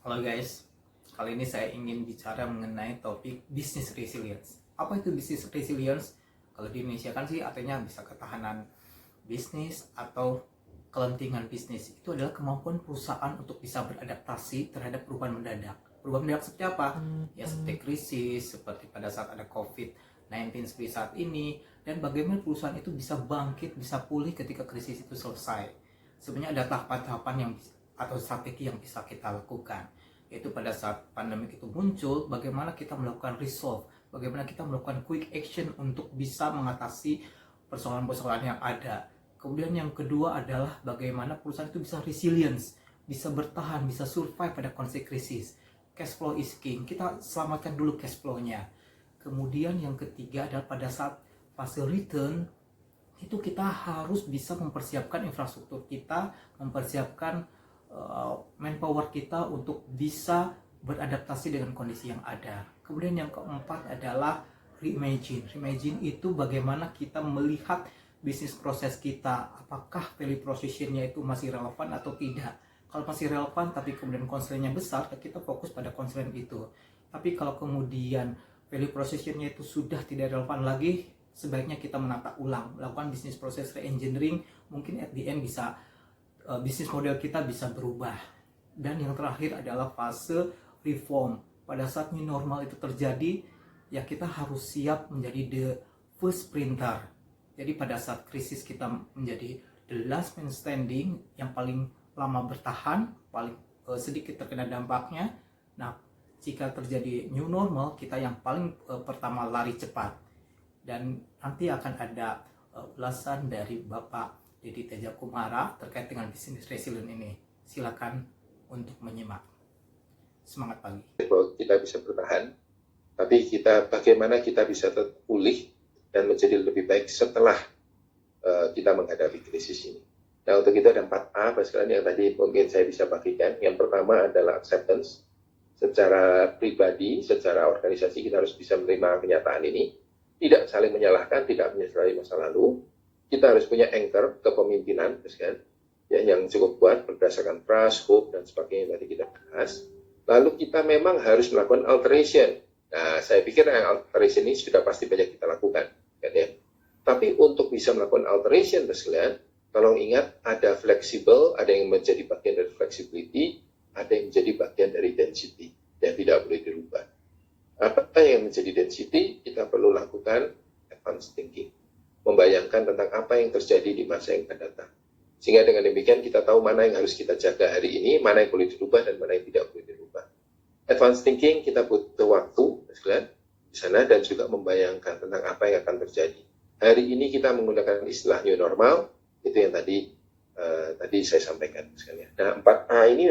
Halo guys, kali ini saya ingin bicara mengenai topik business resilience. Apa itu business resilience? Kalau di Indonesia kan sih artinya bisa ketahanan bisnis atau kelentingan bisnis. Itu adalah kemampuan perusahaan untuk bisa beradaptasi terhadap perubahan mendadak. Perubahan mendadak seperti apa? Ya seperti krisis, seperti pada saat ada COVID-19 seperti saat ini, dan bagaimana perusahaan itu bisa bangkit, bisa pulih ketika krisis itu selesai. Sebenarnya ada tahapan-tahapan yang atau strategi yang bisa kita lakukan, yaitu pada saat pandemi itu muncul, bagaimana kita melakukan resolve, bagaimana kita melakukan quick action untuk bisa mengatasi persoalan-persoalan yang ada. Kemudian yang kedua adalah bagaimana perusahaan itu bisa resilience, bisa bertahan, bisa survive pada kondisi krisis. Cash flow is king, kita selamatkan dulu cash flow-nya. Kemudian yang ketiga adalah pada saat fase return, itu kita harus bisa mempersiapkan infrastruktur kita, mempersiapkan manpower kita untuk bisa beradaptasi dengan kondisi yang ada. Kemudian yang keempat adalah reimagine. Reimagine itu bagaimana kita melihat bisnis proses kita, apakah value proposition-nya itu masih relevan atau tidak. Kalau masih relevan tapi kemudian constraint-nya besar, kita fokus pada constraint itu. Tapi kalau kemudian value proposition-nya itu sudah tidak relevan lagi, sebaiknya kita menata ulang, melakukan bisnis proses re-engineering, mungkin at the end bisa bisnis model kita bisa berubah. Dan yang terakhir adalah fase reform. Pada saat new normal itu terjadi, ya kita harus siap menjadi the first sprinter. Jadi pada saat krisis kita menjadi the last man standing, yang paling lama bertahan, paling sedikit terkena dampaknya. Nah, jika terjadi new normal, kita yang paling pertama lari cepat. Dan nanti akan ada ulasan dari Bapak Dedy Teja Kumara terkait dengan bisnis resilient ini. Silakan untuk menyimak. Semangat pagi. Kita bisa bertahan, tapi bagaimana kita bisa tetap pulih dan menjadi lebih baik setelah kita menghadapi krisis ini. Nah, untuk itu ada 4A, Pak sekalian, yang tadi mungkin saya bisa bagikan. Yang pertama adalah acceptance. Secara pribadi, secara organisasi, kita harus bisa menerima kenyataan ini. Tidak saling menyalahkan, tidak menyesali masa lalu. Kita harus punya anchor kepemimpinan, kan? Ya, yang cukup kuat berdasarkan trust, hope, dan sebagainya yang tadi kita bahas. Lalu kita memang harus melakukan alteration. Nah, saya pikir yang alteration ini sudah pasti banyak kita lakukan, kan ya? Tapi untuk bisa melakukan alteration, sekalian, tolong ingat ada flexible, ada yang menjadi bagian dari flexibility, ada yang menjadi bagian dari density, yang tidak boleh dirubah. Apa yang menjadi density, kita perlu lakukan advanced thinking. Membayangkan tentang apa yang terjadi di masa yang akan datang. Sehingga dengan demikian kita tahu mana yang harus kita jaga hari ini, mana yang boleh dirubah dan mana yang tidak boleh dirubah. Advanced thinking kita butuh waktu di sana dan juga membayangkan tentang apa yang akan terjadi. Hari ini kita menggunakan istilah new normal, itu yang tadi saya sampaikan. Nah, 4A ini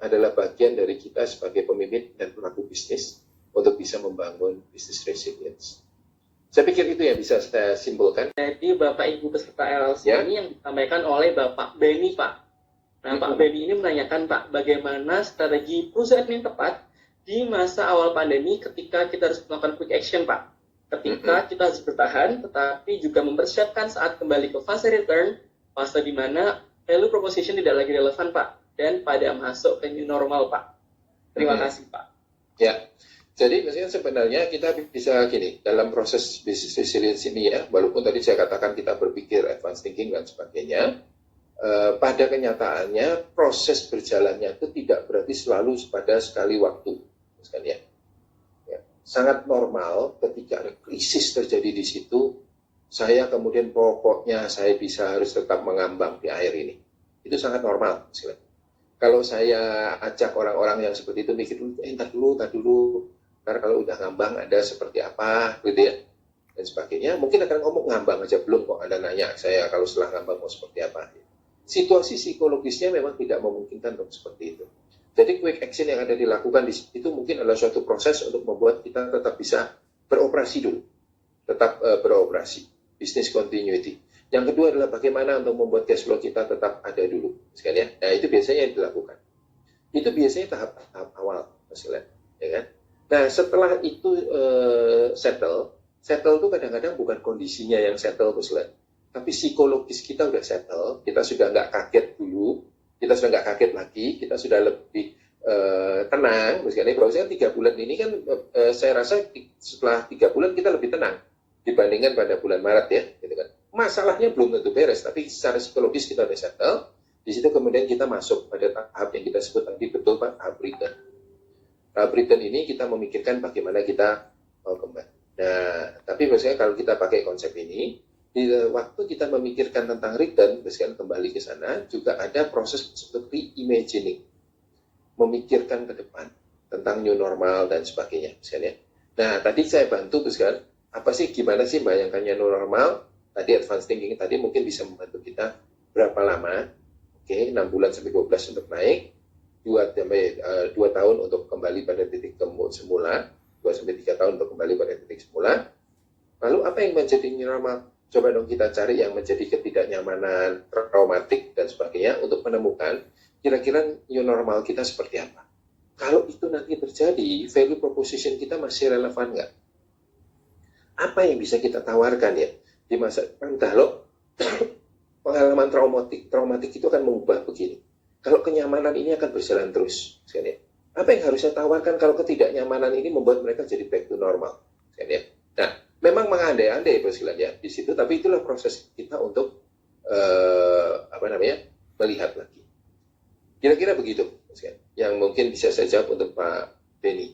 adalah bagian dari kita sebagai pemimpin dan pelaku bisnis untuk bisa membangun business resilience. Saya pikir itu yang bisa saya simpulkan. Jadi Bapak Ibu peserta LLC ini yang disampaikan oleh Bapak Benny, Pak. Nah, Pak Benny ini menanyakan, Pak, bagaimana strategi perusahaan yang tepat di masa awal pandemi ketika kita harus melakukan quick action, Pak. Ketika kita harus bertahan, tetapi juga mempersiapkan saat kembali ke fase return, fase di mana value proposition tidak lagi relevan, Pak, dan pada masuk ke new normal, Pak. Terima kasih, Pak. Ya. Jadi sebenarnya kita bisa gini, dalam proses business resilience ini ya, walaupun tadi saya katakan kita berpikir advanced thinking dan sebagainya, pada kenyataannya proses berjalannya itu tidak berarti selalu pada sekali waktu. Ya. Sangat normal ketika ada krisis terjadi di situ, saya kemudian pokoknya saya bisa harus tetap mengambang di air ini. Itu sangat normal. Kalau saya ajak orang-orang yang seperti itu mikir dulu, entar dulu. Karena kalau udah ngambang ada seperti apa, gitu ya, dan sebagainya. Mungkin akan ngomong ngambang aja belum kok, Anda nanya saya kalau setelah ngambang mau seperti apa. Situasi psikologisnya memang tidak memungkinkan untuk seperti itu. Jadi quick action yang ada dilakukan di situ mungkin adalah suatu proses untuk membuat kita tetap bisa beroperasi dulu, tetap beroperasi, business continuity. Yang kedua adalah bagaimana untuk membuat cash flow kita tetap ada dulu, sekalian. Nah, itu biasanya yang dilakukan. Itu biasanya tahap awal, sekalian, ya kan? Nah, setelah itu settle itu kadang-kadang bukan kondisinya yang settle, tapi psikologis kita udah settle, kita sudah nggak kaget dulu, kita sudah nggak kaget lagi, kita sudah lebih tenang, misalnya bahwasanya 3 bulan ini kan saya rasa setelah 3 bulan kita lebih tenang dibandingkan pada bulan Maret ya, gitu kan. Masalahnya belum tentu beres, tapi secara psikologis kita udah settle. Di situ kemudian kita masuk pada tahap yang kita sebut tadi betul Pak, tahap return. Tahap return ini kita memikirkan bagaimana kita mau kembali. Nah, tapi biasanya kalau kita pakai konsep ini, di waktu kita memikirkan tentang return, misalkan kembali ke sana, juga ada proses seperti reimagining, memikirkan ke depan tentang new normal dan sebagainya, misalnya. Nah, tadi saya bantu, misalkan, apa sih, gimana sih bayangkannya new normal? Tadi advanced thinking tadi mungkin bisa membantu kita berapa lama? Oke, 6 bulan sampai 12 untuk naik, 2 tahun untuk kembali pada titik semula, 2 sampai 3 tahun untuk kembali pada titik semula. Lalu apa yang menjadi new normal? Coba dong kita cari yang menjadi ketidaknyamanan, traumatik, dan sebagainya untuk menemukan kira-kira new normal kita seperti apa. Kalau itu nanti terjadi, value proposition kita masih relevan nggak? Apa yang bisa kita tawarkan ya di masa depan kalau pengalaman traumatik itu akan mengubah begini. Kalau kenyamanan ini akan berjalan terus, misalnya. Apa yang harus saya tawarkan kalau ketidaknyamanan ini membuat mereka jadi back to normal, misalnya. Nah, memang mengandai-andai ya di situ, tapi itulah proses kita untuk melihat lagi. Kira-kira begitu, yang mungkin bisa saya jawab untuk Pak Benny.